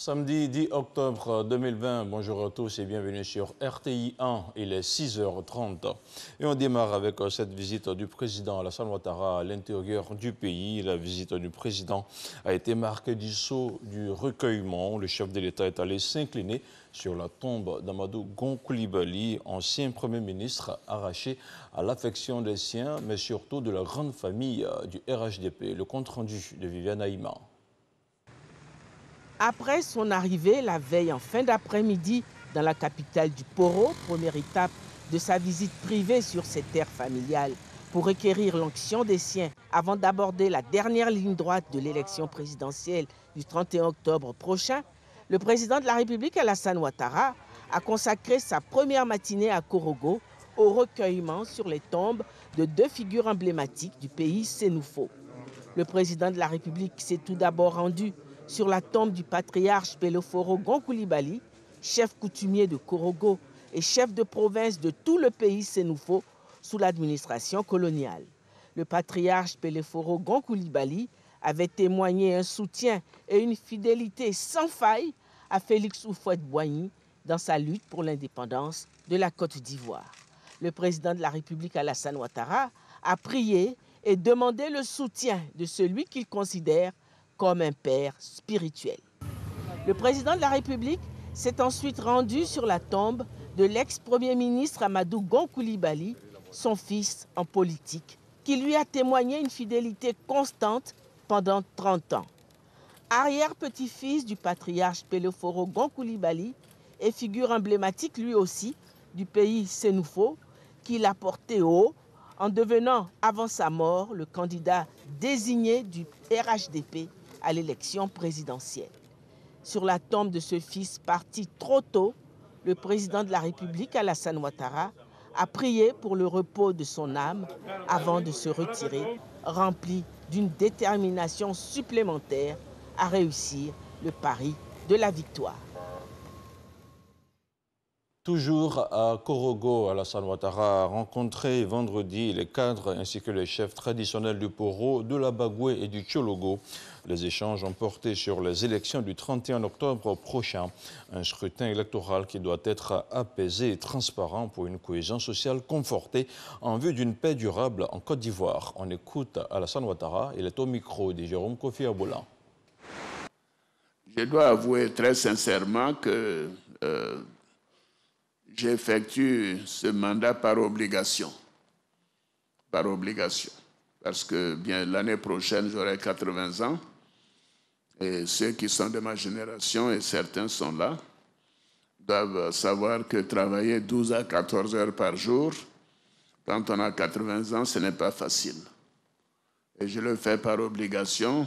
Samedi 10 octobre 2020, bonjour à tous et bienvenue sur RTI 1, il est 6h30. Et on démarre avec cette visite du président Alassane Ouattara à l'intérieur du pays. La visite du président a été marquée du sceau du recueillement. Le chef de l'État est allé s'incliner sur la tombe d'Amadou Gon Coulibaly, ancien Premier ministre arraché à l'affection des siens, mais surtout de la grande famille du RHDP. Le compte-rendu de Viviane Haïma. Après son arrivée la veille en fin d'après-midi dans la capitale du Poro, première étape de sa visite privée sur ses terres familiales pour requérir l'onction des siens avant d'aborder la dernière ligne droite de l'élection présidentielle du 31 octobre prochain, le président de la République Alassane Ouattara a consacré sa première matinée à Korogo au recueillement sur les tombes de deux figures emblématiques du pays sénoufo. Le président de la République s'est tout d'abord rendu sur la tombe du patriarche Peloforo Gon Coulibaly, chef coutumier de Korogo et chef de province de tout le pays sénoufo sous l'administration coloniale. Le patriarche Peloforo Gon Coulibaly avait témoigné un soutien et une fidélité sans faille à Félix Houphouët-Boigny dans sa lutte pour l'indépendance de la Côte d'Ivoire. Le président de la République Alassane Ouattara a prié et demandé le soutien de celui qu'il considère comme un père spirituel. Le président de la République s'est ensuite rendu sur la tombe de l'ex-premier ministre Amadou Gon Coulibaly, son fils en politique, qui lui a témoigné une fidélité constante pendant 30 ans. Arrière-petit-fils du patriarche Peloforo Gon Coulibaly et figure emblématique lui aussi du pays sénoufo, qu'il a porté haut en devenant, avant sa mort, le candidat désigné du RHDP à l'élection présidentielle. Sur la tombe de ce fils parti trop tôt, le président de la République, Alassane Ouattara, a prié pour le repos de son âme avant de se retirer, rempli d'une détermination supplémentaire à réussir le pari de la victoire. Toujours à Korogo, Alassane Ouattara a rencontré vendredi les cadres ainsi que les chefs traditionnels du Poro, de la Bagoué et du Tchologo. Les échanges ont porté sur les élections du 31 octobre prochain. Un scrutin électoral qui doit être apaisé et transparent pour une cohésion sociale confortée en vue d'une paix durable en Côte d'Ivoire. On écoute Alassane Ouattara, il est au micro de Jérôme Kofi Aboula. Je dois avouer très sincèrement que j'effectue ce mandat par obligation. Par obligation. Parce que bien l'année prochaine, j'aurai 80 ans. Et ceux qui sont de ma génération, et certains sont là, doivent savoir que travailler 12 à 14 heures par jour, quand on a 80 ans, ce n'est pas facile. Et je le fais par obligation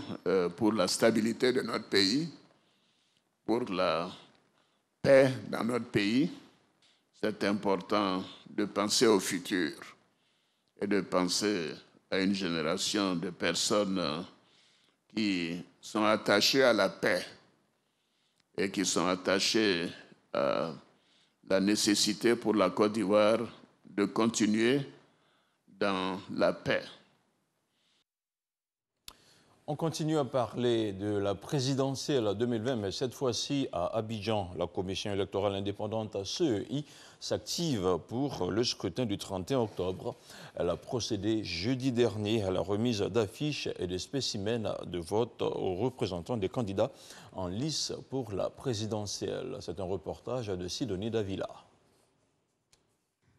pour la stabilité de notre pays, pour la paix dans notre pays. C'est important de penser au futur et de penser à une génération de personnes qui sont attachées à la paix et qui sont attachées à la nécessité pour la Côte d'Ivoire de continuer dans la paix. On continue à parler de la présidentielle 2020, mais cette fois-ci à Abidjan. La commission électorale indépendante CEI s'active pour le scrutin du 31 octobre. Elle a procédé jeudi dernier à la remise d'affiches et de spécimens de vote aux représentants des candidats en lice pour la présidentielle. C'est un reportage de Sidonie Davila.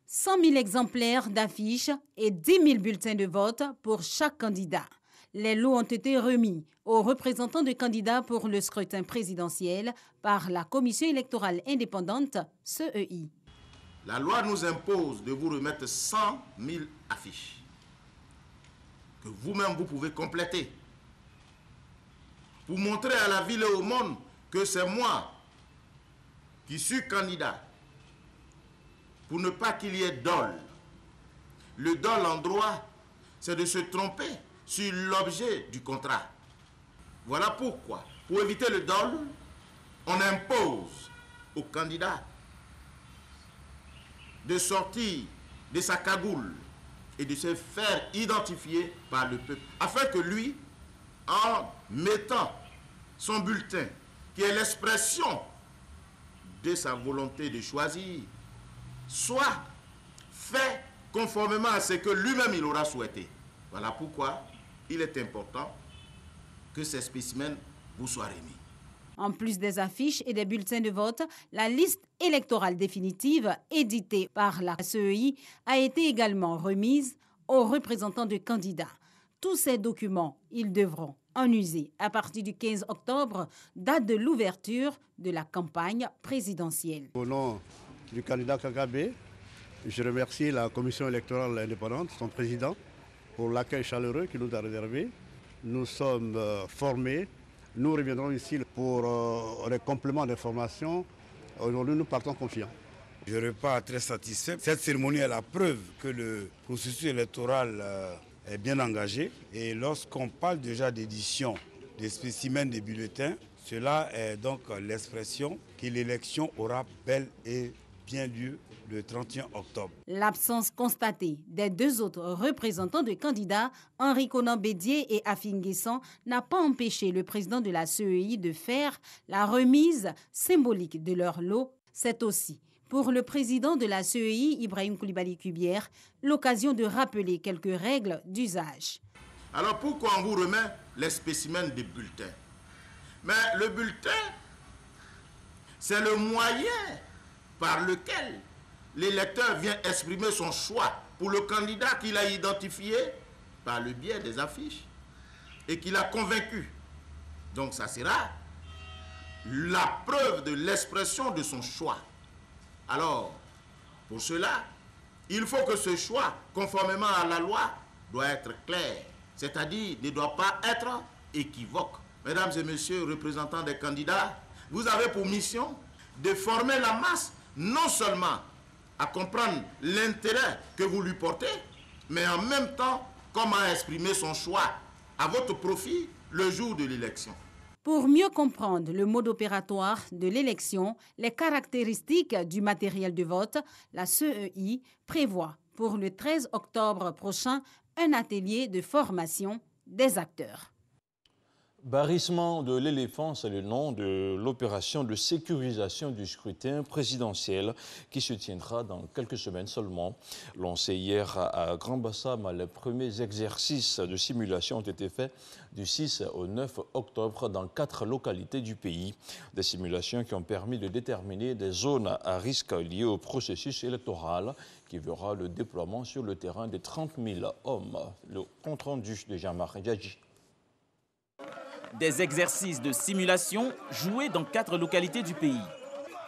100 000 exemplaires d'affiches et 10 000 bulletins de vote pour chaque candidat. Les lots ont été remis aux représentants de candidats pour le scrutin présidentiel par la commission électorale indépendante CEI. La loi nous impose de vous remettre 100 000 affiches que vous-même vous pouvez compléter pour montrer à la ville et au monde que c'est moi qui suis candidat, pour ne pas qu'il y ait dol. Le dol en droit, c'est de se tromper sur l'objet du contrat. Voilà pourquoi, pour éviter le dol, on impose au candidat de sortir de sa cagoule et de se faire identifier par le peuple, afin que lui, en mettant son bulletin qui est l'expression de sa volonté de choisir, soit fait conformément à ce que lui-même il aura souhaité. Voilà pourquoi il est important que ces spécimens vous soient remis. En plus des affiches et des bulletins de vote, la liste électorale définitive éditée par la CEI a été également remise aux représentants de candidats. Tous ces documents, ils devront en user à partir du 15 octobre, date de l'ouverture de la campagne présidentielle. Au nom du candidat Kagame, je remercie la commission électorale indépendante, son président, pour l'accueil chaleureux qu'il nous a réservé. Nous sommes formés. Nous reviendrons ici pour les compléments d'information. Aujourd'hui, nous partons confiants. Je repars très satisfait. Cette cérémonie est la preuve que le processus électoral est bien engagé. Et lorsqu'on parle déjà d'édition des spécimens des bulletins, cela est donc l'expression que l'élection aura bel et bien lieu le 31 octobre. L'absence constatée des deux autres représentants de candidats, Henri Konan Bédié et Afin Guessan, n'a pas empêché le président de la CEI de faire la remise symbolique de leur lot. C'est aussi, pour le président de la CEI, Ibrahim Koulibaly Kubière, l'occasion de rappeler quelques règles d'usage. Alors pourquoi on vous remet les spécimens des bulletins? Mais le bulletin, c'est le moyen par lequel l'électeur vient exprimer son choix pour le candidat qu'il a identifié par le biais des affiches et qu'il a convaincu. Donc ça sera la preuve de l'expression de son choix. Alors, pour cela, il faut que ce choix, conformément à la loi, doit être clair, c'est-à-dire ne doit pas être équivoque. Mesdames et messieurs, représentants des candidats, vous avez pour mission de former la masse, non seulement à comprendre l'intérêt que vous lui portez, mais en même temps, comment exprimer son choix à votre profit le jour de l'élection. Pour mieux comprendre le mode opératoire de l'élection, les caractéristiques du matériel de vote, la CEI prévoit pour le 13 octobre prochain un atelier de formation des acteurs. Barrissement de l'éléphant, c'est le nom de l'opération de sécurisation du scrutin présidentiel qui se tiendra dans quelques semaines seulement. Lancé hier à Grand Bassam, les premiers exercices de simulation ont été faits du 6 au 9 octobre dans 4 localités du pays. Des simulations qui ont permis de déterminer des zones à risque liées au processus électoral qui verra le déploiement sur le terrain de 30 000 hommes. Le compte-rendu de Jean-Marie Djadji. Des exercices de simulation joués dans 4 localités du pays.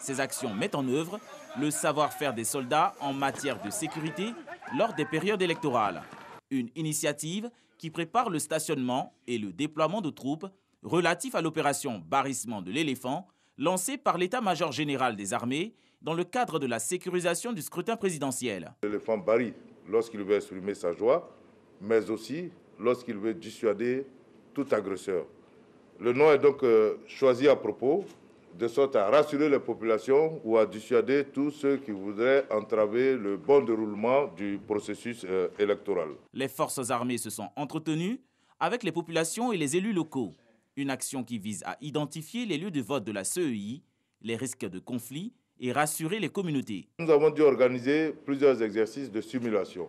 Ces actions mettent en œuvre le savoir-faire des soldats en matière de sécurité lors des périodes électorales. Une initiative qui prépare le stationnement et le déploiement de troupes relatif à l'opération Barrissement de l'éléphant lancée par l'état-major général des armées dans le cadre de la sécurisation du scrutin présidentiel. L'éléphant barille lorsqu'il veut exprimer sa joie, mais aussi lorsqu'il veut dissuader tout agresseur. Le nom est donc choisi à propos, de sorte à rassurer les populations ou à dissuader tous ceux qui voudraient entraver le bon déroulement du processus électoral. Les forces armées se sont entretenues avec les populations et les élus locaux. Une action qui vise à identifier les lieux de vote de la CEI, les risques de conflit et rassurer les communautés. Nous avons dû organiser plusieurs exercices de simulation.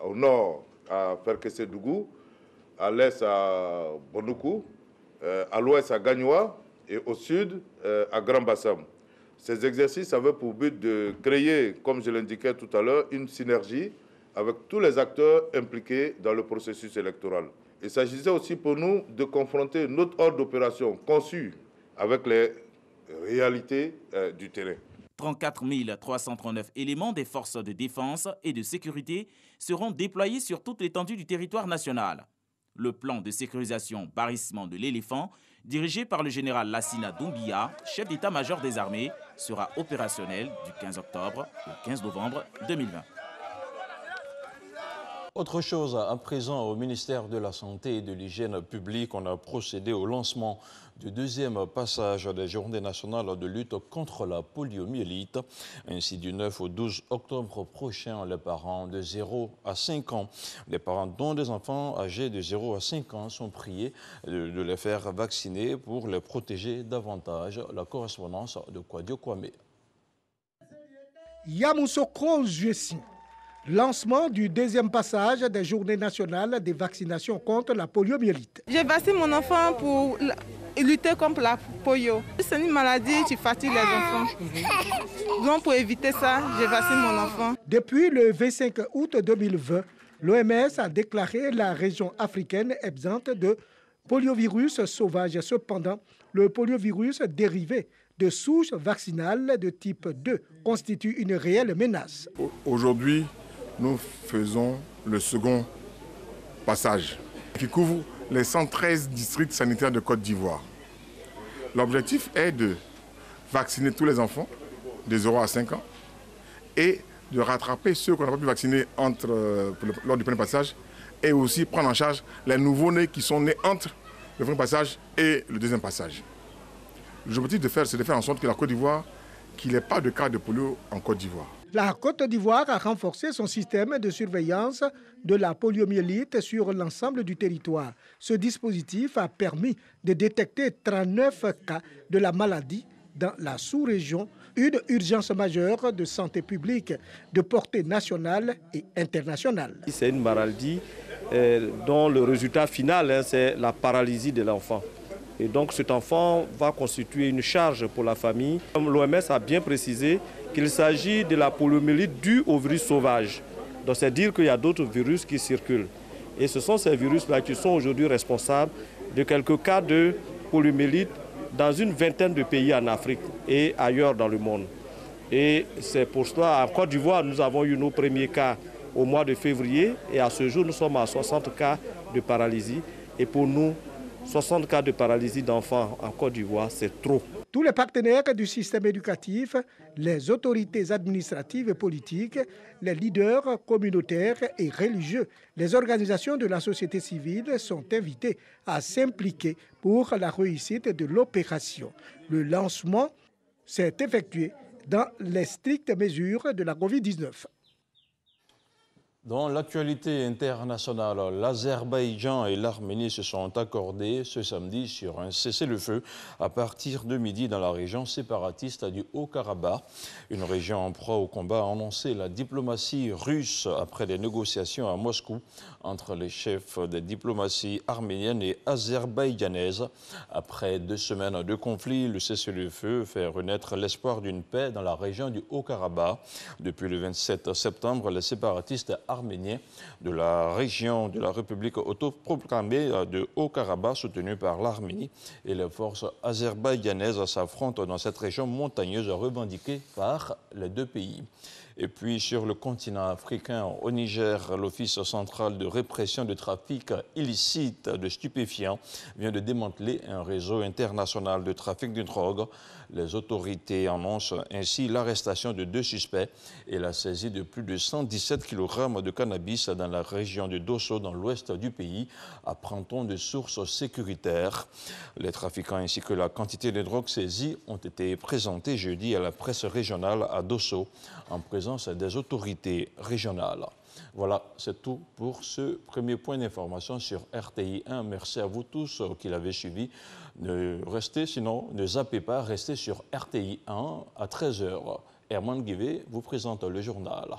Au nord, à Ferkessédougou, à l'est, à Bonoukou, à l'ouest, à Gagnoua et au sud, à Grand Bassam. Ces exercices avaient pour but de créer, comme je l'indiquais tout à l'heure, une synergie avec tous les acteurs impliqués dans le processus électoral. Il s'agissait aussi pour nous de confronter notre ordre d'opération conçu avec les réalités du terrain. 34 339 éléments des forces de défense et de sécurité seront déployés sur toute l'étendue du territoire national. Le plan de sécurisation Barrissement de l'éléphant, dirigé par le général Lassina Doumbia, chef d'état-major des armées, sera opérationnel du 15 octobre au 15 novembre 2020. Autre chose, à présent, au ministère de la Santé et de l'Hygiène publique, on a procédé au lancement du deuxième passage des Journées nationales de lutte contre la poliomyélite. Ainsi, du 9 au 12 octobre prochain, les parents de 0 à 5 ans, les parents dont des enfants âgés de 0 à 5 ans sont priés de les faire vacciner pour les protéger davantage. La correspondance de Kwadio Kwame. Yamoussoukro Juessi. Lancement du deuxième passage des Journées nationales des vaccinations contre la poliomyélite. J'ai vacciné mon enfant pour lutter contre la polio. C'est une maladie qui fatigue les enfants. Donc pour éviter ça, j'ai vacciné mon enfant. Depuis le 25 août 2020, l'OMS a déclaré la région africaine exempte de poliovirus sauvage. Cependant, le poliovirus dérivé de souches vaccinales de type 2 constitue une réelle menace. Aujourd'hui, nous faisons le second passage qui couvre les 113 districts sanitaires de Côte d'Ivoire. L'objectif est de vacciner tous les enfants de 0 à 5 ans et de rattraper ceux qu'on n'a pas pu vacciner lors du premier passage et aussi prendre en charge les nouveaux-nés qui sont nés entre le premier passage et le deuxième passage. L'objectif c'est de faire en sorte que la Côte d'Ivoire, qu'il n'y ait pas de cas de polio en Côte d'Ivoire. La Côte d'Ivoire a renforcé son système de surveillance de la poliomyélite sur l'ensemble du territoire. Ce dispositif a permis de détecter 39 cas de la maladie dans la sous-région, une urgence majeure de santé publique de portée nationale et internationale. C'est une maladie dont le résultat final, c'est la paralysie de l'enfant. Et donc cet enfant va constituer une charge pour la famille. L'OMS a bien précisé qu'il s'agit de la poliomyélite due au virus sauvage. Donc c'est dire qu'il y a d'autres virus qui circulent. Et ce sont ces virus-là qui sont aujourd'hui responsables de quelques cas de poliomyélite dans une vingtaine de pays en Afrique et ailleurs dans le monde. Et c'est pour cela, en Côte d'Ivoire, nous avons eu nos premiers cas au mois de février et à ce jour, nous sommes à 60 cas de paralysie. Et pour nous, 60 cas de paralysie d'enfants en Côte d'Ivoire, c'est trop. Tous les partenaires du système éducatif, les autorités administratives et politiques, les leaders communautaires et religieux, les organisations de la société civile sont invités à s'impliquer pour la réussite de l'opération. Le lancement s'est effectué dans les strictes mesures de la Covid-19. Dans l'actualité internationale, l'Azerbaïdjan et l'Arménie se sont accordés ce samedi sur un cessez-le-feu à partir de midi dans la région séparatiste du Haut-Karabakh. Une région en proie au combat a annoncé la diplomatie russe après des négociations à Moscou entre les chefs des diplomaties arméniennes et azerbaïdjanaises. Après 2 semaines de conflit, le cessez-le-feu fait renaître l'espoir d'une paix dans la région du Haut-Karabakh. Depuis le 27 septembre, les séparatistes arméniens de la région de la République autoproclamée de Haut-Karabakh, soutenue par l'Arménie, et les forces azerbaïdjanaises s'affrontent dans cette région montagneuse revendiquée par les deux pays. Et puis sur le continent africain, au Niger, l'Office central de répression du trafic illicite de stupéfiants vient de démanteler un réseau international de trafic de drogue. Les autorités annoncent ainsi l'arrestation de 2 suspects et la saisie de plus de 117 kg de cannabis dans la région de Dosso, dans l'ouest du pays, apprend-on de sources sécuritaires. Les trafiquants ainsi que la quantité de drogue saisie ont été présentés jeudi à la presse régionale à Dosso, en présence des autorités régionales. Voilà, c'est tout pour ce premier point d'information sur RTI 1. Merci à vous tous qui l'avez suivi. Ne zappez pas, restez sur RTI 1 à 13h. Herman Guivet vous présente le journal.